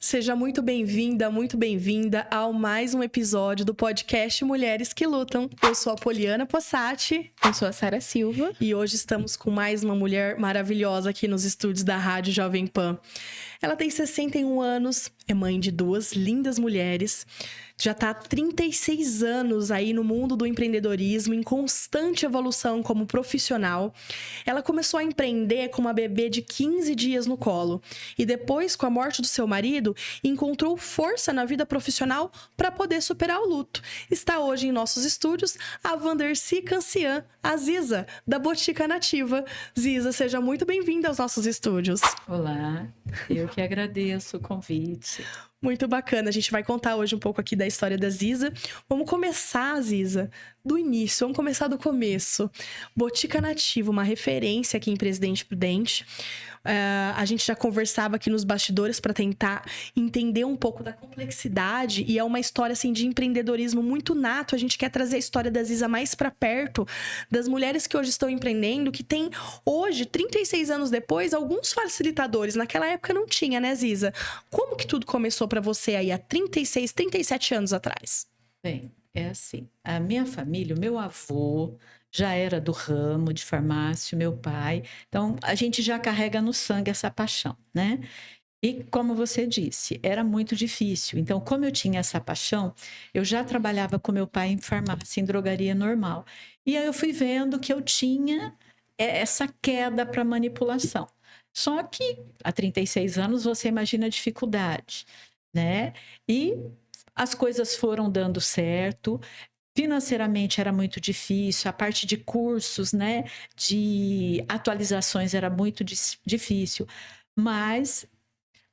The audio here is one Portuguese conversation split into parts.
Seja muito bem-vinda ao mais um episódio do podcast Mulheres que Lutam. Eu sou a Poliana Possati. Eu sou a Sara Silva. E hoje estamos com mais uma mulher maravilhosa aqui nos estúdios da Rádio Jovem Pan. Ela tem 61 anos, é mãe de duas lindas mulheres, já está há 36 anos aí no mundo do empreendedorismo, em constante evolução como profissional. Ela começou a empreender com uma bebê de 15 dias no colo e depois, com a morte do seu marido, encontrou força na vida profissional para poder superar o luto. Está hoje em nossos estúdios a Vandercy Cancian, a Ziza, da Botica Nativa. Ziza, seja muito bem-vinda aos nossos estúdios. Olá, eu que agradeço o convite. Muito bacana, a gente vai contar hoje um pouco aqui da história da Ziza. Vamos começar, Ziza, do início, vamos começar do começo. Botica Nativa, uma referência aqui em Presidente Prudente. A gente já conversava aqui nos bastidores para tentar entender um pouco da complexidade e é uma história assim, de empreendedorismo muito nato. A gente quer trazer a história da Ziza mais para perto das mulheres que hoje estão empreendendo, que tem hoje, 36 anos depois, alguns facilitadores. Naquela época não tinha, né, Ziza? Como que tudo começou para você aí há 36, 37 anos atrás? Bem, é assim, a minha família, o meu avô já era do ramo de farmácia, o meu pai. Então, a gente já carrega no sangue essa paixão, né? E como você disse, era muito difícil. Então, como eu tinha essa paixão, eu já trabalhava com meu pai em farmácia, em drogaria normal. E aí eu fui vendo que eu tinha essa queda para manipulação. Só que há 36 anos você imagina a dificuldade, né? E as coisas foram dando certo. Financeiramente era muito difícil, a parte de cursos, né, de atualizações era muito difícil, mas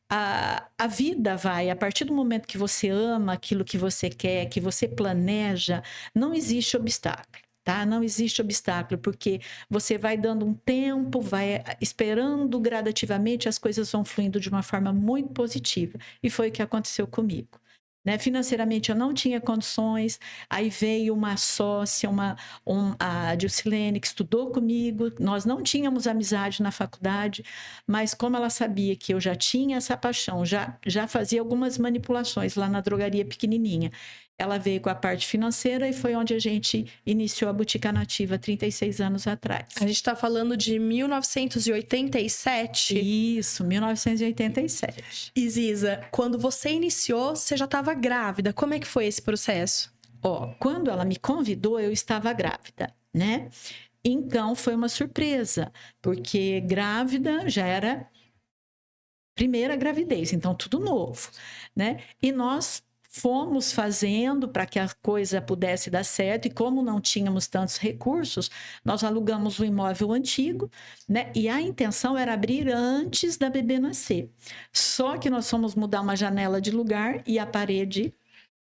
a vida vai, a partir do momento que você ama aquilo que você quer, que você planeja, não existe obstáculo. Tá? Não existe obstáculo, porque você vai dando um tempo, vai esperando gradativamente, as coisas vão fluindo de uma forma muito positiva. E foi o que aconteceu comigo. Né? Financeiramente eu não tinha condições, aí veio uma sócia, a Dilcilene, que estudou comigo, nós não tínhamos amizade na faculdade, mas como ela sabia que eu já tinha essa paixão, já fazia algumas manipulações lá na drogaria pequenininha, ela veio com a parte financeira e foi onde a gente iniciou a Botica Nativa 36 anos atrás. A gente está falando de 1987? Isso, 1987. E Ziza, quando você iniciou, você já estava grávida. Como é que foi esse processo? Quando ela me convidou, eu estava grávida, né? Então, foi uma surpresa, porque grávida já era primeira gravidez, então tudo novo, né? E nós fomos fazendo para que a coisa pudesse dar certo, e como não tínhamos tantos recursos, nós alugamos um imóvel antigo, né? E a intenção era abrir antes da bebê nascer. Só que nós fomos mudar uma janela de lugar e a parede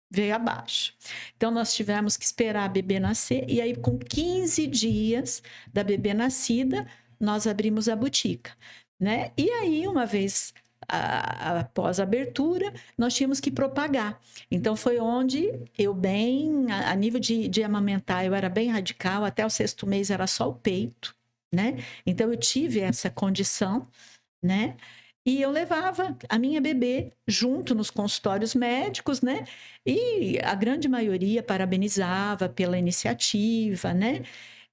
veio abaixo. Então, nós tivemos que esperar a bebê nascer, e aí, com 15 dias da bebê nascida, nós abrimos a botica, né? E aí, uma vez após a abertura, nós tínhamos que propagar. Então, foi onde eu a nível de amamentar, eu era bem radical, até o 6º mês era só o peito, né? Então, eu tive essa condição, né? E eu levava a minha bebê junto nos consultórios médicos, né? E a grande maioria parabenizava pela iniciativa, né?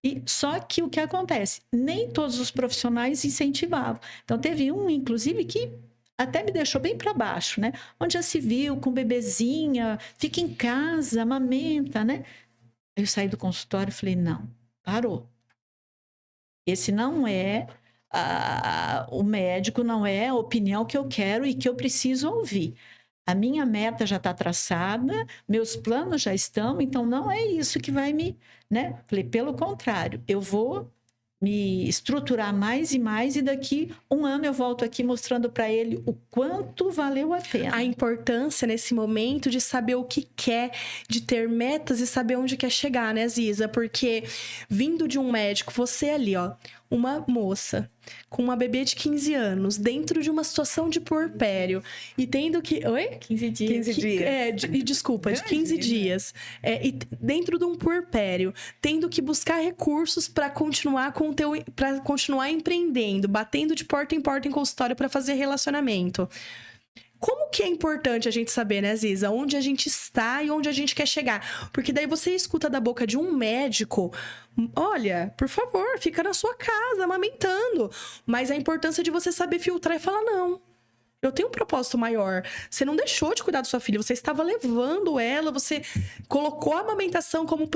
E só que o que acontece? Nem todos os profissionais incentivavam. Então, teve um, inclusive, que até me deixou bem para baixo, né? Onde já se viu com bebezinha, fica em casa, amamenta, né? Eu saí do consultório e falei, não, parou. Esse não é o médico, não é a opinião que eu quero e que eu preciso ouvir. A minha meta já está traçada, meus planos já estão, então não é isso que vai me, né? Falei, pelo contrário, eu vou me estruturar mais e mais, e daqui um ano eu volto aqui mostrando para ele o quanto valeu a pena. A importância nesse momento de saber o que quer, de ter metas e saber onde quer chegar, né, Ziza? Porque vindo de um médico, você ali, uma moça com uma bebê de 15 anos, dentro de uma situação de puerpério, e tendo que... Oi? 15 dias. 15 dias. Desculpa, de 15 dias. E dentro de um puerpério, tendo que buscar recursos para continuar empreendendo, batendo de porta em consultório para fazer relacionamento. como que é importante a gente saber, né, Ziza, onde a gente está e onde a gente quer chegar? Porque daí você escuta da boca de um médico, olha, por favor, fica na sua casa amamentando. Mas a importância de você saber filtrar e falar, não, eu tenho um propósito maior. Você não deixou de cuidar da sua filha, você estava levando ela, você colocou a amamentação como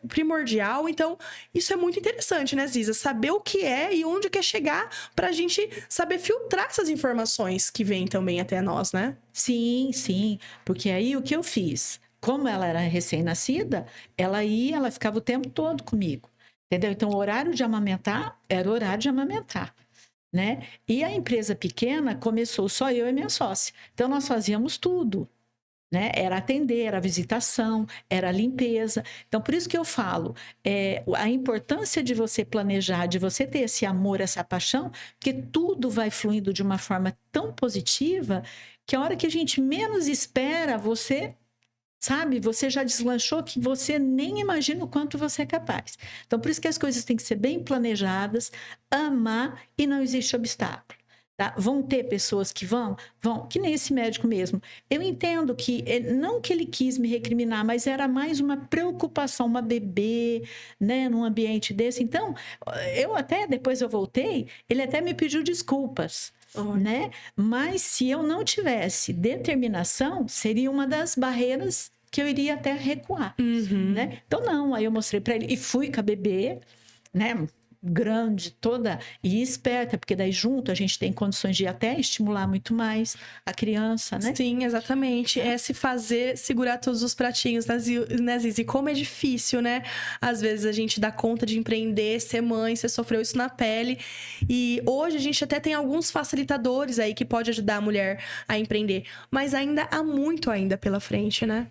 primordial. Então, isso é muito interessante, né, Ziza? Saber o que é e onde quer chegar pra gente saber filtrar essas informações que vêm também até nós, né? Sim, sim. Porque aí o que eu fiz? Como ela era recém-nascida, ela ficava o tempo todo comigo. Entendeu? Então, o horário de amamentar era o horário de amamentar. Né? E a empresa pequena começou só eu e minha sócia. Então, nós fazíamos tudo. Né? Era atender, era visitação, era limpeza. Então, por isso que eu falo, a importância de você planejar, de você ter esse amor, essa paixão, porque tudo vai fluindo de uma forma tão positiva que a hora que a gente menos espera, você... Sabe? Você já deslanchou que você nem imagina o quanto você é capaz. Então, por isso que as coisas têm que ser bem planejadas, amar e não existe obstáculo. Tá? Vão ter pessoas que vão, que nem esse médico mesmo. Eu entendo que, não que ele quis me recriminar, mas era mais uma preocupação, uma bebê, né, num ambiente desse. Então, depois eu voltei, ele até me pediu desculpas. Né? Mas se eu não tivesse determinação, seria uma das barreiras que eu iria até recuar. Né? Então, não, aí eu mostrei para ele e fui com a bebê, né? Grande, toda e esperta, porque daí junto a gente tem condições de até estimular muito mais a criança, né? Sim, exatamente. É se fazer segurar todos os pratinhos, né, Zizi? E como é difícil, né? Às vezes a gente dá conta de empreender, ser mãe, você sofreu isso na pele. E hoje a gente até tem alguns facilitadores aí que pode ajudar a mulher a empreender. Mas ainda há muito ainda pela frente, né?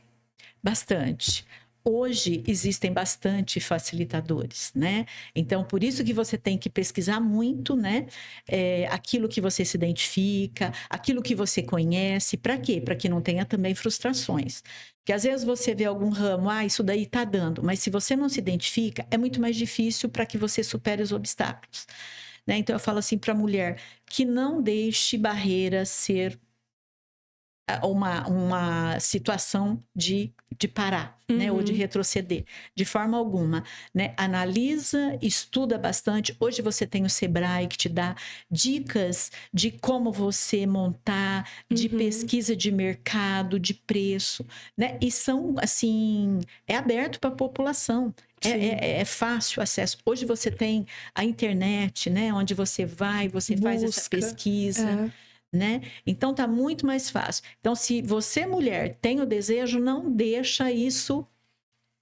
Bastante. Hoje existem bastante facilitadores, né? Então, por isso que você tem que pesquisar muito, né? Aquilo que você se identifica, aquilo que você conhece. Para quê? Para que não tenha também frustrações. Porque às vezes você vê algum ramo, isso daí tá dando. Mas se você não se identifica, é muito mais difícil para que você supere os obstáculos. Né? Então, eu falo assim para a mulher que não deixe barreira ser uma situação de parar, né? Ou de retroceder, de forma alguma, né? Analisa, estuda bastante. Hoje você tem o Sebrae que te dá dicas de como você montar, de pesquisa de mercado, de preço, né? E são, assim, é aberto para a população. É fácil o acesso. Hoje você tem a internet, né? Onde você vai, você faz essa pesquisa. Né? Então tá muito mais fácil. Então, se você, mulher, tem o desejo, não deixa isso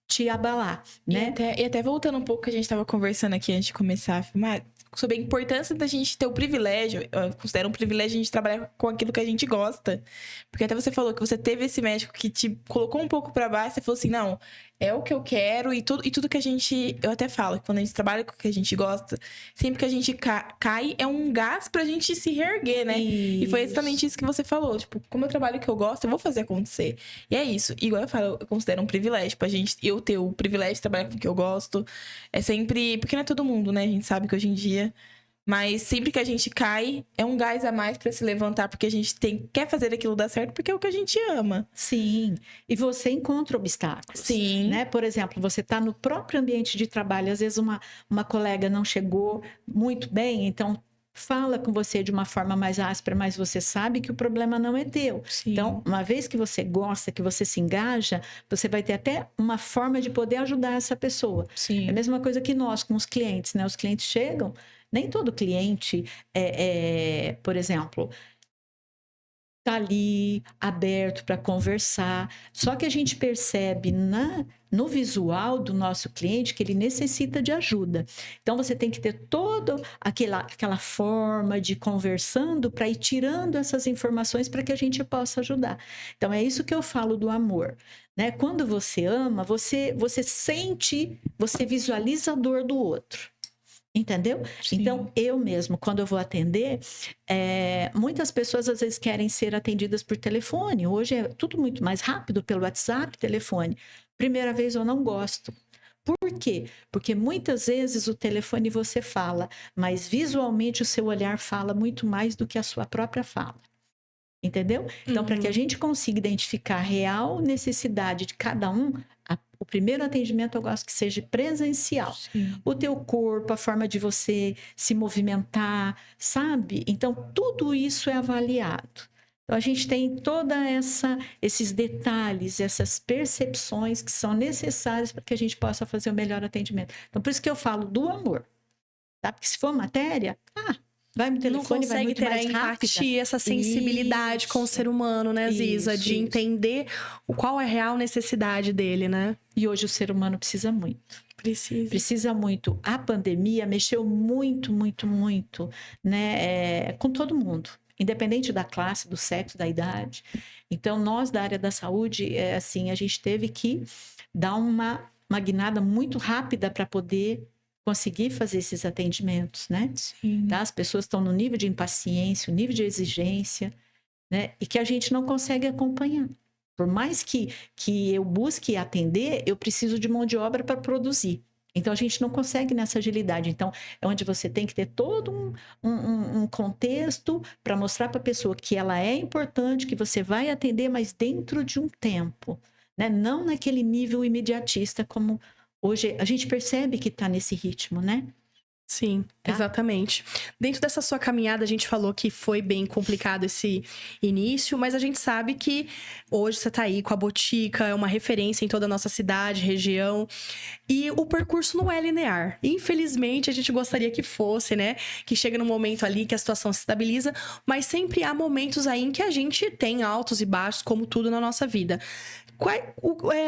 te abalar, né? E até voltando um pouco que a gente estava conversando aqui antes de começar a filmar, sobre a importância da gente ter o privilégio, eu considero um privilégio a gente trabalhar com aquilo que a gente gosta. Porque até você falou que você teve esse médico que te colocou um pouco para baixo, você falou assim, não, é o que eu quero e tudo que a gente... Eu até falo que quando a gente trabalha com o que a gente gosta, sempre que a gente cai, é um gás pra gente se reerguer, né? Isso. E foi exatamente isso que você falou. Tipo, como eu trabalho o que eu gosto, eu vou fazer acontecer. E é isso. Igual eu falo, eu considero um privilégio pra gente... Eu ter o privilégio de trabalhar com o que eu gosto. É sempre... Porque não é todo mundo, né? A gente sabe que hoje em dia... Mas sempre que a gente cai, é um gás a mais para se levantar, porque a gente quer fazer aquilo dar certo, porque é o que a gente ama. Sim, e você encontra obstáculos. Sim. Né? Por exemplo, você está no próprio ambiente de trabalho, às vezes uma colega não chegou muito bem, então fala com você de uma forma mais áspera, mas você sabe que o problema não é teu. Sim. Então, uma vez que você gosta, que você se engaja, você vai ter até uma forma de poder ajudar essa pessoa. Sim. É a mesma coisa que nós com os clientes, né? Os clientes chegam, nem todo cliente por exemplo, está ali aberto para conversar. Só que a gente percebe no visual do nosso cliente que ele necessita de ajuda. Então, você tem que ter toda aquela forma de conversando para ir tirando essas informações para que a gente possa ajudar. Então, é isso que eu falo do amor. Né? Quando você ama, você sente, você visualiza a dor do outro. Entendeu? Sim. Então, eu mesmo, quando eu vou atender, muitas pessoas às vezes querem ser atendidas por telefone. Hoje é tudo muito mais rápido pelo WhatsApp, telefone. Primeira vez eu não gosto. Por quê? Porque muitas vezes o telefone você fala, mas visualmente o seu olhar fala muito mais do que a sua própria fala. Entendeu? Então, para que a gente consiga identificar a real necessidade de cada um, o primeiro atendimento eu gosto que seja presencial. Sim. O teu corpo, a forma de você se movimentar, sabe? Então, tudo isso é avaliado. Então, a gente tem toda esses detalhes, essas percepções que são necessárias para que a gente possa fazer o melhor atendimento. Então, por isso que eu falo do amor, tá? Porque se for matéria, vai no telefone, não vai consegue muito ter a mais rápida. empatia, essa sensibilidade com o ser humano, né, Ziza? De Isso. entender qual é a real necessidade dele, né? E hoje o ser humano precisa muito. Precisa muito. A pandemia mexeu muito, muito, muito, né? Com todo mundo, independente da classe, do sexo, da idade. Então, nós da área da saúde, assim, a gente teve que dar uma guinada muito rápida para poder conseguir fazer esses atendimentos, né? Sim. Tá? As pessoas estão no nível de impaciência, o nível de exigência, né? E que a gente não consegue acompanhar. Por mais que eu busque atender, eu preciso de mão de obra para produzir. Então, a gente não consegue nessa agilidade. Então, é onde você tem que ter todo um contexto para mostrar para a pessoa que ela é importante, que você vai atender, mas dentro de um tempo, né? Não naquele nível imediatista como hoje a gente percebe que está nesse ritmo, né? Sim, Tá? exatamente. Dentro dessa sua caminhada, a gente falou que foi bem complicado esse início, mas a gente sabe que hoje você tá aí com a Botica, é uma referência em toda a nossa cidade, região, e o percurso não é linear. Infelizmente, a gente gostaria que fosse, né? Que chega num momento ali que a situação se estabiliza, mas sempre há momentos aí em que a gente tem altos e baixos, como tudo na nossa vida.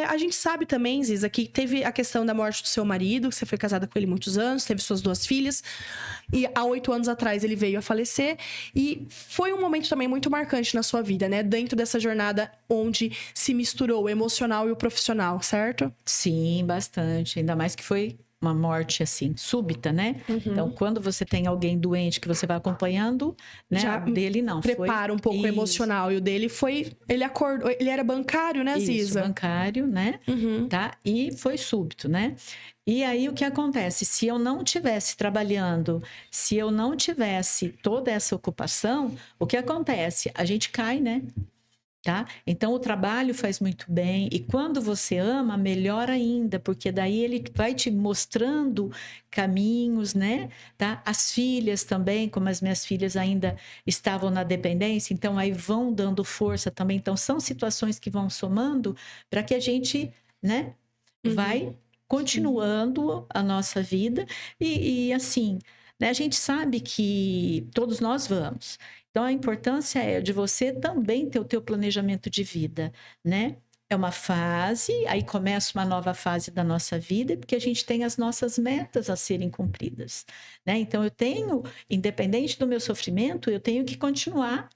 A gente sabe também, Ziza, que teve a questão da morte do seu marido, que você foi casada com ele muitos anos, teve suas 2 filhas, e há 8 anos atrás ele veio a falecer, e foi um momento também muito marcante na sua vida, né? Dentro dessa jornada onde se misturou o emocional e o profissional, certo? Sim, bastante. Ainda mais que foi uma morte, assim, súbita, né? Então, quando você tem alguém doente que você vai acompanhando, né? Já dele não. Prepara um pouco o emocional. E o dele foi... Ele acordou... Ele era bancário, né, Isso, Ziza? bancário, né? Tá? E foi súbito, né? E aí, o que acontece? Se eu não tivesse trabalhando, se eu não tivesse toda essa ocupação, o que acontece? A gente cai, né? Tá? Então, o trabalho faz muito bem. E quando você ama, melhor ainda, porque daí ele vai te mostrando caminhos, né? Tá? As filhas também, como as minhas filhas ainda estavam na dependência, então aí vão dando força também. Então, são situações que vão somando para que a gente, né? Vai continuando a nossa vida. E assim, né? A gente sabe que todos nós vamos. Então, a importância é de você também ter o teu planejamento de vida, né? É uma fase, aí começa uma nova fase da nossa vida, porque a gente tem as nossas metas a serem cumpridas, né? Então, eu tenho, independente do meu sofrimento, eu tenho que continuar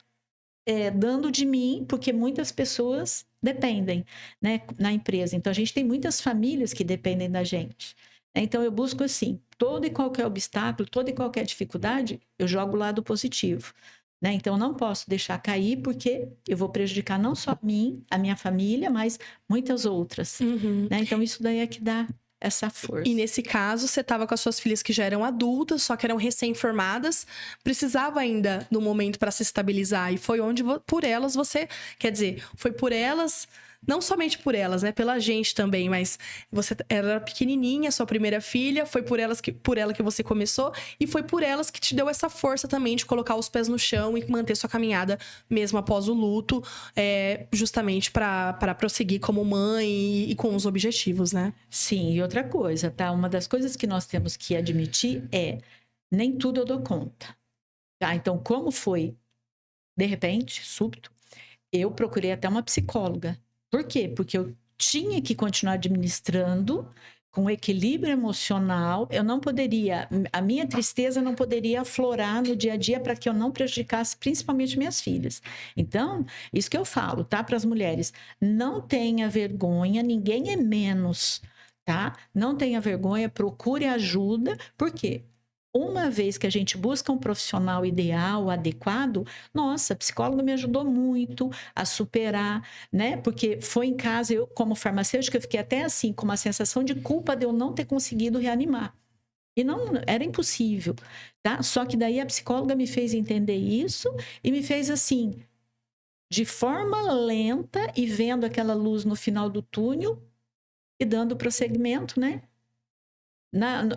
dando de mim, porque muitas pessoas dependem, né, na empresa. Então, a gente tem muitas famílias que dependem da gente. Então, eu busco, assim, todo e qualquer obstáculo, toda e qualquer dificuldade, eu jogo o lado positivo. Né? Então, eu não posso deixar cair, porque eu vou prejudicar não só a mim, a minha família, mas muitas outras. Né? Então, isso daí é que dá essa força. E nesse caso, você estava com as suas filhas que já eram adultas, só que eram recém-formadas, precisava ainda de um momento para se estabilizar. E foi onde, por elas, você... Quer dizer, foi por elas... Não somente por elas, né? Pela gente também, mas você era pequenininha, sua primeira filha, foi por ela que você começou, e foi por elas que te deu essa força também de colocar os pés no chão e manter sua caminhada mesmo após o luto, justamente para prosseguir como mãe e com os objetivos, né? Sim, e outra coisa, tá? Uma das coisas que nós temos que admitir é: nem tudo eu dou conta. Tá? Então, como foi, de repente, súbito, eu procurei até uma psicóloga. Por quê? Porque eu tinha que continuar administrando com equilíbrio emocional. Eu não poderia, a minha tristeza não poderia aflorar no dia a dia para que eu não prejudicasse principalmente minhas filhas. Então, isso que eu falo, tá? Para as mulheres, não tenha vergonha, ninguém é menos, tá? Não tenha vergonha, procure ajuda. Por quê? Uma vez que a gente busca um profissional ideal, adequado, nossa, a psicóloga me ajudou muito a superar, né? Porque foi em casa, eu como farmacêutica, eu fiquei até assim, com uma sensação de culpa de eu não ter conseguido reanimar. E não, era impossível, tá? Só que daí a psicóloga me fez entender isso e me fez assim, de forma lenta e vendo aquela luz no final do túnel e dando prosseguimento, né?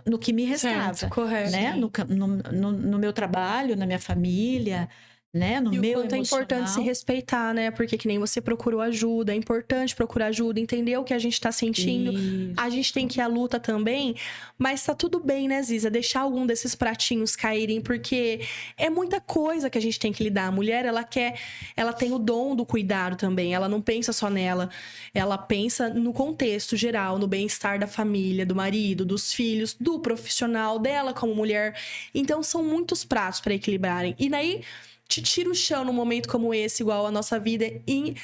No que me restava, Certo, correto. né? No meu trabalho, na minha família, né? No E o meu quanto é importante se emocional. respeitar, né? Porque que nem você procurou ajuda, é importante procurar ajuda, entender o que a gente tá sentindo. A gente tem que ir à luta também, mas tá tudo bem, né, Ziza? Deixar algum desses pratinhos caírem, porque é muita coisa que a gente tem que lidar. A mulher, ela tem o dom do cuidado também, ela não pensa só nela, ela pensa no contexto geral, no bem-estar da família, do marido, dos filhos, do profissional, dela como mulher. Então, são muitos pratos para equilibrarem. E daí te tira o chão num momento como esse, igual a nossa vida. E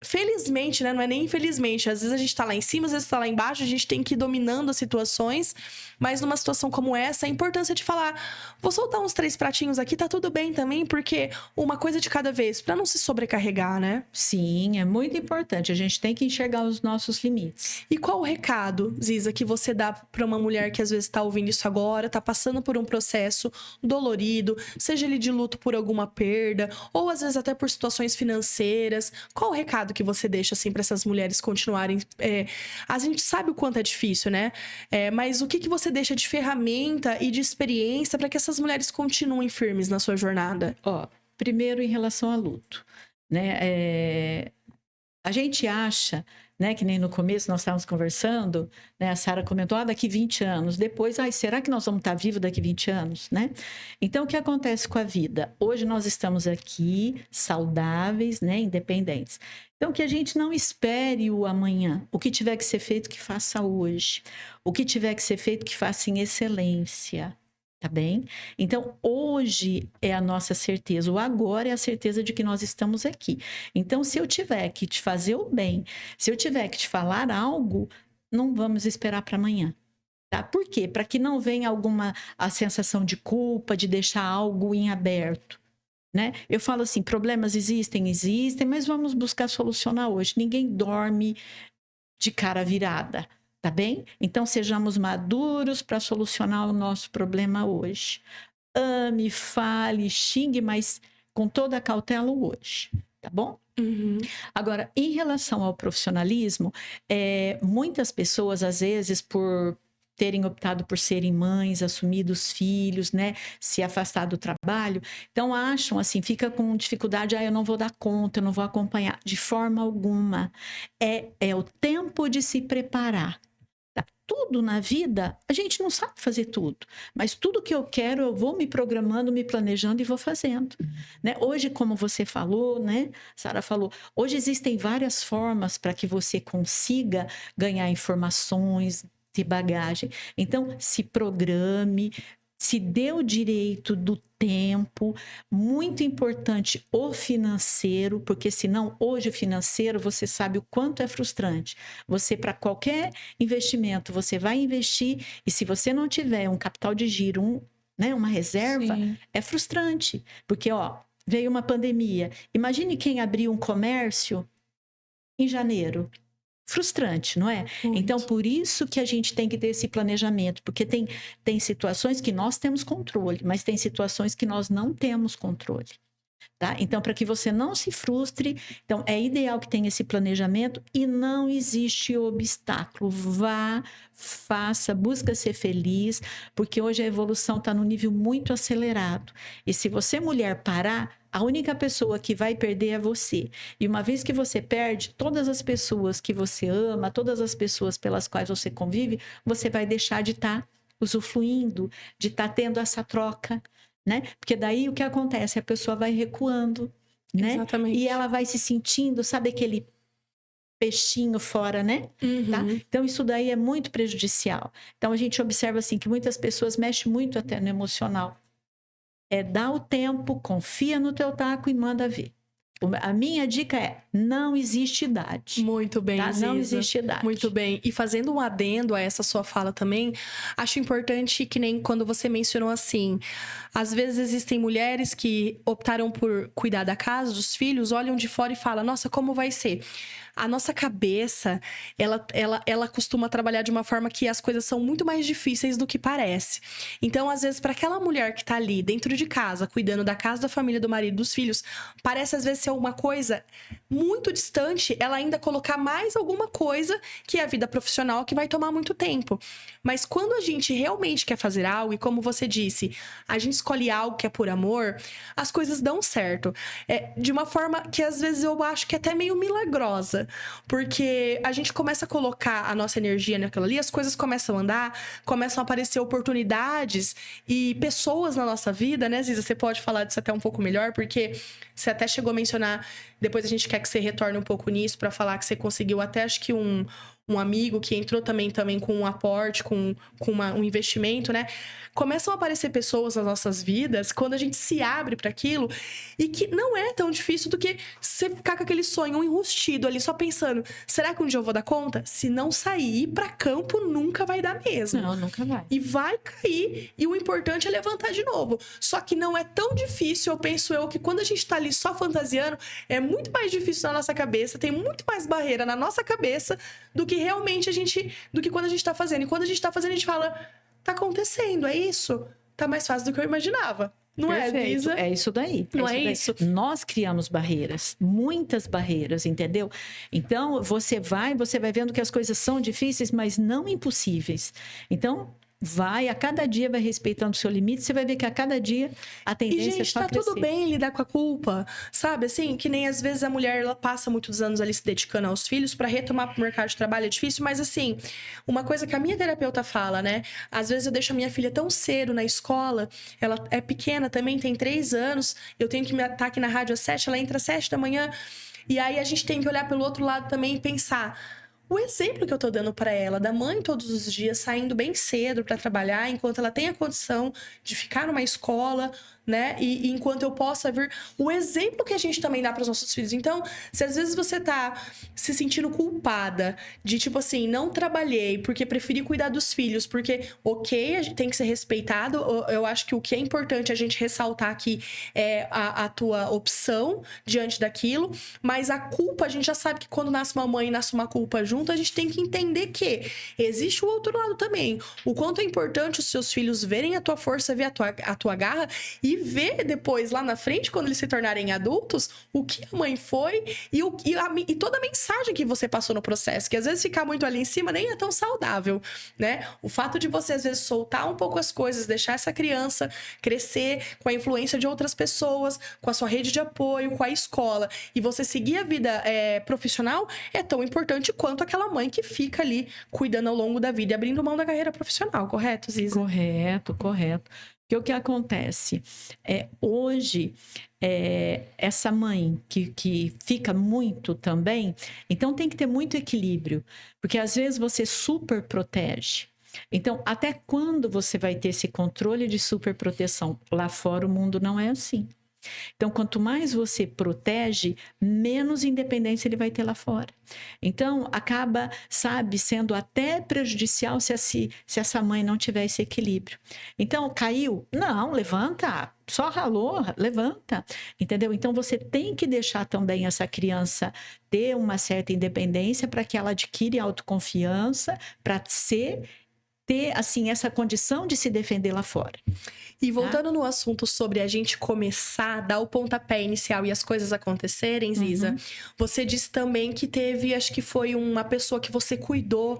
felizmente, né? Não é nem infelizmente. Às vezes a gente tá lá em cima, às vezes tá lá embaixo, a gente tem que ir dominando as situações. Mas numa situação como essa, a importância de falar: vou soltar uns 3 pratinhos aqui, tá tudo bem também, porque uma coisa de cada vez, pra não se sobrecarregar, né? Sim, é muito importante. A gente tem que enxergar os nossos limites. E qual o recado, Ziza, que você dá pra uma mulher que às vezes tá ouvindo isso agora, tá passando por um processo dolorido, seja ele de luto por alguma perda, ou às vezes até por situações financeiras? Qual o recado que você deixa, assim, pra essas mulheres continuarem? A gente sabe o quanto é difícil, né? Mas o que você deixa de ferramenta e de experiência para que essas mulheres continuem firmes na sua jornada? Ó, primeiro em relação ao luto, né? A gente acha, né, que nem no começo nós estávamos conversando, né, a Sara comentou, daqui 20 anos, depois, será que nós vamos estar vivos daqui 20 anos, né? Então, o que acontece com a vida? Hoje nós estamos aqui, saudáveis, né, independentes. Então, que a gente não espere o amanhã. O que tiver que ser feito, que faça hoje. O que tiver que ser feito, que faça em excelência. Tá bem? Então, hoje é a nossa certeza. O agora é a certeza de que nós estamos aqui. Então, se eu tiver que te fazer o bem, se eu tiver que te falar algo, não vamos esperar para amanhã. Tá? Por quê? Para que não venha a sensação de culpa, de deixar algo em aberto. Né? Eu falo assim, problemas existem, mas vamos buscar solucionar hoje. Ninguém dorme de cara virada, tá bem? Então, sejamos maduros para solucionar o nosso problema hoje. Ame, fale, xingue, mas com toda a cautela hoje, tá bom? Uhum. Agora, em relação ao profissionalismo, muitas pessoas, às vezes, por terem optado por serem mães, assumido os filhos, né, se afastar do trabalho, então acham assim, fica com dificuldade, eu não vou dar conta, eu não vou acompanhar, de forma alguma. É o tempo de se preparar. Tá? Tudo na vida, a gente não sabe fazer tudo, mas tudo que eu quero, eu vou me programando, me planejando e vou fazendo. Né? Hoje, como você falou, né, Sara falou, hoje existem várias formas para que você consiga ganhar informações, ter bagagem. Então, se programe, se dê o direito do tempo, muito importante o financeiro, porque senão hoje o financeiro, você sabe o quanto é frustrante. Você, para qualquer investimento, você vai investir e se você não tiver um capital de giro, né, uma reserva, sim, é frustrante. Porque, veio uma pandemia. Imagine quem abriu um comércio em janeiro. Frustrante, não é? Muito. Então, por isso que a gente tem que ter esse planejamento, porque tem situações que nós temos controle, mas tem situações que nós não temos controle. Tá? Então, para que você não se frustre, então é ideal que tenha esse planejamento e não existe obstáculo. Vá, faça, busca ser feliz, porque hoje a evolução está num nível muito acelerado. E se você, mulher, parar, a única pessoa que vai perder é você. E uma vez que você perde, todas as pessoas que você ama, todas as pessoas pelas quais você convive, você vai deixar de estar usufruindo, de estar tendo essa troca. Né? Porque daí o que acontece? A pessoa vai recuando, né? Exatamente. E ela vai se sentindo, sabe aquele peixinho fora, né? Uhum. Tá? Então isso daí é muito prejudicial. Então a gente observa assim que muitas pessoas mexem muito até no emocional. Dá o tempo, confia no teu taco e manda ver. A minha dica é, não existe idade. Muito bem, tá? Ziza. Não existe idade. Muito bem. E fazendo um adendo a essa sua fala também, acho importante que nem quando você mencionou assim, às vezes existem mulheres que optaram por cuidar da casa, dos filhos, olham de fora e falam, nossa, como vai ser? a nossa cabeça, ela costuma trabalhar de uma forma que as coisas são muito mais difíceis do que parece. Então, às vezes, para aquela mulher que tá ali dentro de casa, cuidando da casa, da família, do marido, dos filhos, parece às vezes ser uma coisa muito distante, ela ainda colocar mais alguma coisa que é a vida profissional, que vai tomar muito tempo. Mas quando a gente realmente quer fazer algo, e como você disse, a gente escolhe algo que é por amor, as coisas dão certo. De uma forma que às vezes eu acho que é até meio milagrosa. Porque a gente começa a colocar a nossa energia naquilo ali, as coisas começam a andar, começam a aparecer oportunidades e pessoas na nossa vida, né, Ziza? Você pode falar disso até um pouco melhor, porque você até chegou a mencionar, depois a gente quer que você retorne um pouco nisso para falar que você conseguiu até, acho que um amigo que entrou também com um aporte, com um investimento, né? Começam a aparecer pessoas nas nossas vidas quando a gente se abre para aquilo e que não é tão difícil do que você ficar com aquele sonho enrustido ali, só pensando, será que um dia eu vou dar conta? Se não sair para campo, nunca vai dar mesmo. Não, nunca vai. E vai cair, e o importante é levantar de novo. Só que não é tão difícil, eu penso que quando a gente tá ali só fantasiando, é muito mais difícil na nossa cabeça, tem muito mais barreira na nossa cabeça do que realmente do que quando a gente tá fazendo. E quando a gente tá fazendo, a gente fala, tá acontecendo, é isso? Tá mais fácil do que eu imaginava. Não Perfeito. é, Lisa? É isso daí. Não é isso? Nós criamos barreiras, muitas barreiras, entendeu? Então, você vai vendo que as coisas são difíceis, mas não impossíveis. Então, a cada dia vai respeitando o seu limite, você vai ver que a cada dia a tendência E, gente, é só tá crescer. tudo bem lidar com a culpa, sabe? Assim, que nem às vezes a mulher, ela passa muitos anos ali se dedicando aos filhos para retomar pro mercado de trabalho, é difícil, mas assim, uma coisa que a minha terapeuta fala, né? Às vezes eu deixo a minha filha tão cedo na escola, ela é pequena também, tem 3 anos, eu tenho que estar aqui na rádio às 7, ela entra às 7 da manhã, e aí a gente tem que olhar pelo outro lado também e pensar... O exemplo que eu tô dando para ela, da mãe todos os dias saindo bem cedo para trabalhar, enquanto ela tem a condição de ficar numa escola, né? E enquanto eu possa vir, o exemplo que a gente também dá para os nossos filhos. Então, se às vezes você tá se sentindo culpada de tipo assim, não trabalhei porque preferi cuidar dos filhos, porque ok, a gente tem que ser respeitado. Eu acho que o que é importante a gente ressaltar aqui é a tua opção diante daquilo, mas a culpa, a gente já sabe que quando nasce uma mãe e nasce uma culpa junto, a gente tem que entender que existe o outro lado também. O quanto é importante os seus filhos verem a tua força, ver a tua garra e ver depois, lá na frente, quando eles se tornarem adultos, o que a mãe foi e toda a mensagem que você passou no processo, que às vezes ficar muito ali em cima nem é tão saudável, né? O fato de você, às vezes, soltar um pouco as coisas, deixar essa criança crescer com a influência de outras pessoas, com a sua rede de apoio, com a escola, e você seguir a vida profissional, é tão importante quanto aquela mãe que fica ali cuidando ao longo da vida e abrindo mão da carreira profissional, correto, Ziza? Correto. Porque o que acontece? Hoje, essa mãe que fica muito também, então tem que ter muito equilíbrio, porque às vezes você super protege. Então, até quando você vai ter esse controle de super proteção? Lá fora o mundo não é assim. Então, quanto mais você protege, menos independência ele vai ter lá fora. Então, acaba, sendo até prejudicial se essa mãe não tiver esse equilíbrio. Então, caiu? Não, levanta. Só ralou, levanta. Entendeu? Então, você tem que deixar também essa criança ter uma certa independência para que ela adquire autoconfiança, para ter, assim, essa condição de se defender lá fora. E voltando no assunto sobre a gente começar a dar o pontapé inicial e as coisas acontecerem, Ziza, você disse também que teve, acho que foi uma pessoa que você cuidou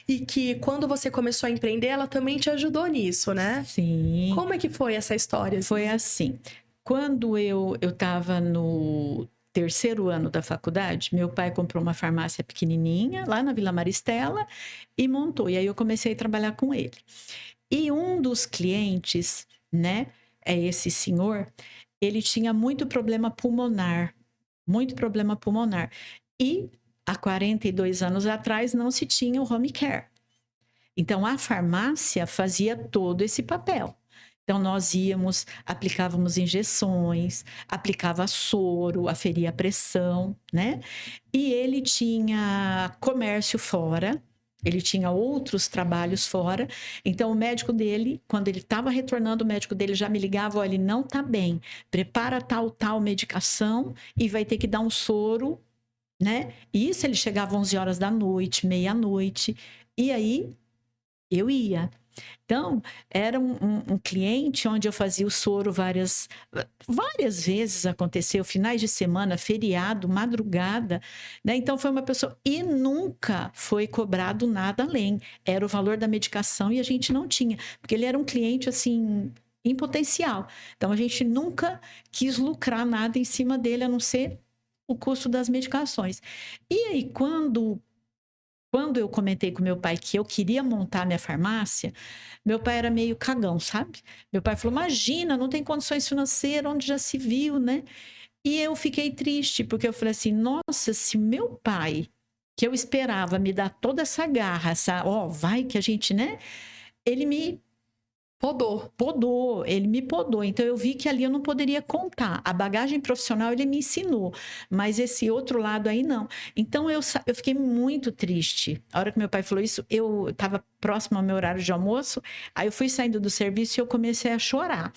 e que quando você começou a empreender, ela também te ajudou nisso, né? Sim. Como é que foi essa história, Ziza? Foi assim, quando eu estava no 3º ano da faculdade, meu pai comprou uma farmácia pequenininha lá na Vila Maristela e montou. E aí eu comecei a trabalhar com ele. E um dos clientes, né, esse senhor, ele tinha muito problema pulmonar. E há 42 anos atrás não se tinha o home care. Então a farmácia fazia todo esse papel. Então, nós íamos, aplicávamos injeções, aplicava soro, aferia a pressão, né? E ele tinha comércio fora, ele tinha outros trabalhos fora. Então, o médico dele, quando ele estava retornando, o médico dele já me ligava, olha, ele não está bem, prepara tal medicação e vai ter que dar um soro né? E isso ele chegava 11 horas da noite, meia-noite, e aí eu ia. Então, era um cliente onde eu fazia o soro várias vezes, aconteceu, finais de semana, feriado, madrugada, né? Então, foi uma pessoa... E nunca foi cobrado nada além. Era o valor da medicação e a gente não tinha. Porque ele era um cliente, assim, em potencial. Então, a gente nunca quis lucrar nada em cima dele, a não ser o custo das medicações. E aí, quando eu comentei com meu pai que eu queria montar minha farmácia, meu pai era meio cagão, sabe? Meu pai falou, imagina, não tem condições financeiras, onde já se viu, né? E eu fiquei triste, porque eu falei assim, nossa, se meu pai, que eu esperava me dar toda essa garra, vai que a gente, né? Ele me podou, ele me podou. Então, eu vi que ali eu não poderia contar. A bagagem profissional, ele me ensinou. Mas esse outro lado aí, não. Então, eu fiquei muito triste. A hora que meu pai falou isso, eu estava próximo ao meu horário de almoço. Aí, eu fui saindo do serviço e eu comecei a chorar.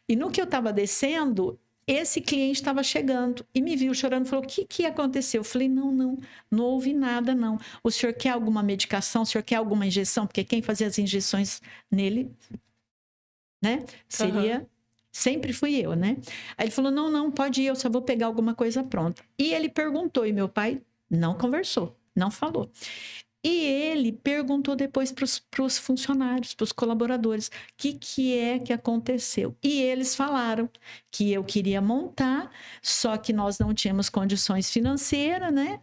E no que eu estava descendo, esse cliente estava chegando e me viu chorando. Falou, o que aconteceu? Eu falei, não houve nada, não. O senhor quer alguma medicação? O senhor quer alguma injeção? Porque quem fazia as injeções nele... né? Seria... Sempre fui eu, né? Aí ele falou, não, pode ir, eu só vou pegar alguma coisa pronta. E ele perguntou, e meu pai não conversou, não falou. E ele perguntou depois para os funcionários, para os colaboradores, o que é que aconteceu? E eles falaram que eu queria montar, só que nós não tínhamos condições financeiras, né?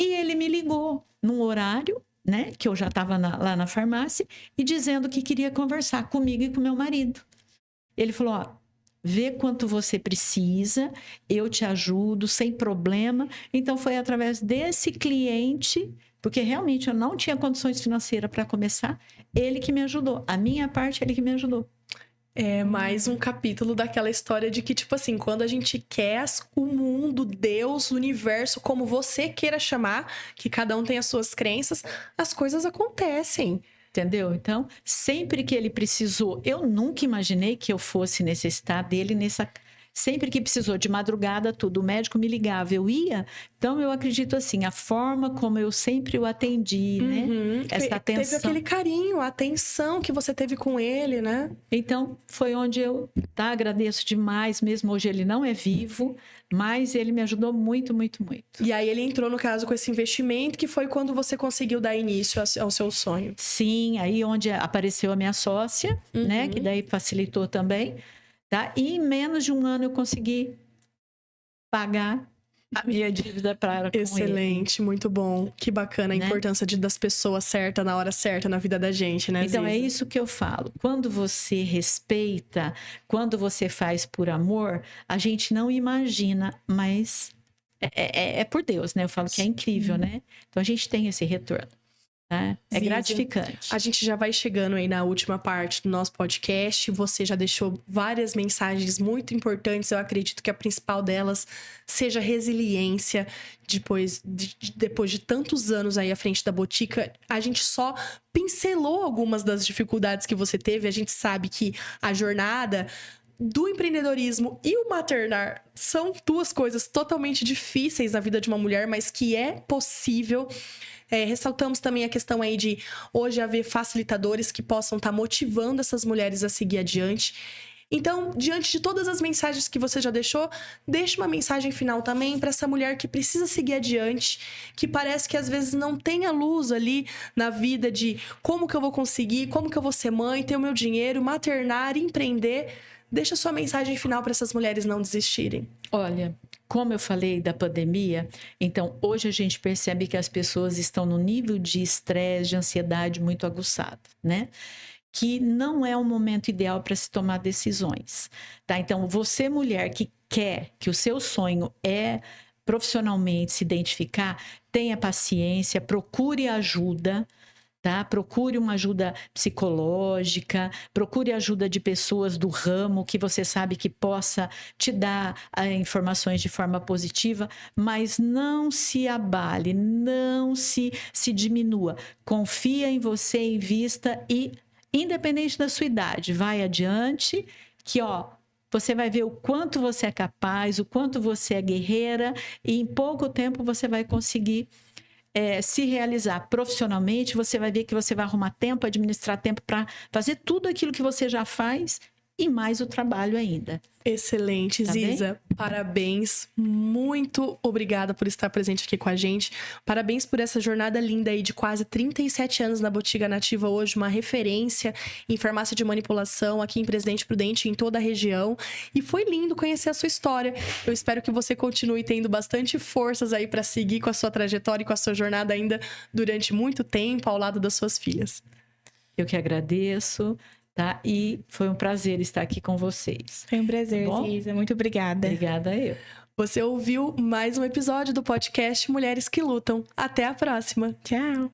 E ele me ligou num horário, né, que eu já estava lá na farmácia, e dizendo que queria conversar comigo e com meu marido. Ele falou, vê quanto você precisa, eu te ajudo, sem problema. Então, foi através desse cliente, porque realmente eu não tinha condições financeiras para começar, ele que me ajudou. A minha parte, ele que me ajudou. É mais um capítulo daquela história de que, tipo assim, quando a gente quer o mundo, Deus, o universo, como você queira chamar, que cada um tem as suas crenças, as coisas acontecem. Entendeu? Então, sempre que ele precisou, eu nunca imaginei que eu fosse necessitar dele nessa... Sempre que precisou, de madrugada, tudo, o médico me ligava, eu ia. Então, eu acredito assim, a forma como eu sempre o atendi, né? Essa atenção. Teve aquele carinho, a atenção que você teve com ele, né? Então, foi onde eu agradeço demais, mesmo hoje ele não é vivo, mas ele me ajudou muito, muito, muito. E aí, ele entrou, no caso, com esse investimento, que foi quando você conseguiu dar início ao seu sonho. Sim, aí onde apareceu a minha sócia, né? Que daí facilitou também. Tá? E em menos de um ano eu consegui pagar a minha dívida para com Excelente, ele. Muito bom. Que bacana a importância das pessoas certas na hora certa na vida da gente, né, Então, Ziza? é isso que eu falo. Quando você respeita, quando você faz por amor, a gente não imagina, mas é por Deus, né? Eu falo que é incrível, né? Então, a gente tem esse retorno. É Ziza, gratificante. A gente já vai chegando aí na última parte do nosso podcast. Você já deixou várias mensagens muito importantes. Eu acredito que a principal delas seja resiliência. Depois de tantos anos aí à frente da Botica, a gente só pincelou algumas das dificuldades que você teve. A gente sabe que a jornada do empreendedorismo e o maternar são duas coisas totalmente difíceis na vida de uma mulher, mas que é possível. Ressaltamos também a questão aí de hoje haver facilitadores que possam estar motivando essas mulheres a seguir adiante. Então, diante de todas as mensagens que você já deixou, deixe uma mensagem final também para essa mulher que precisa seguir adiante, que parece que às vezes não tem a luz ali na vida de como que eu vou conseguir, como que eu vou ser mãe, ter o meu dinheiro, maternar, empreender. Deixa sua mensagem final para essas mulheres não desistirem. Olha, como eu falei da pandemia, então hoje a gente percebe que as pessoas estão no nível de estresse, de ansiedade muito aguçado, né? Que não é um momento ideal para se tomar decisões, tá? Então, você mulher que quer, que o seu sonho é profissionalmente se identificar, tenha paciência, procure ajuda, tá? Procure uma ajuda psicológica, procure ajuda de pessoas do ramo que você sabe que possa te dar informações de forma positiva, mas não se abale, não se diminua. Confia em você, invista e, independente da sua idade, vai adiante, que você vai ver o quanto você é capaz, o quanto você é guerreira, e em pouco tempo você vai conseguir se realizar profissionalmente. Você vai ver que você vai arrumar tempo, administrar tempo para fazer tudo aquilo que você já faz e mais o trabalho ainda. Excelente, Tá Ziza. Parabéns. Muito obrigada por estar presente aqui com a gente. Parabéns por essa jornada linda aí de quase 37 anos na Botiga Nativa hoje, uma referência em farmácia de manipulação aqui em Presidente Prudente, em toda a região. E foi lindo conhecer a sua história. Eu espero que você continue tendo bastante forças aí para seguir com a sua trajetória e com a sua jornada ainda durante muito tempo ao lado das suas filhas. Eu que agradeço. Tá? E foi um prazer estar aqui com vocês. Foi um prazer, Tá bom? Ziza. Muito obrigada. Obrigada eu. Você ouviu mais um episódio do podcast Mulheres que Lutam. Até a próxima. Tchau.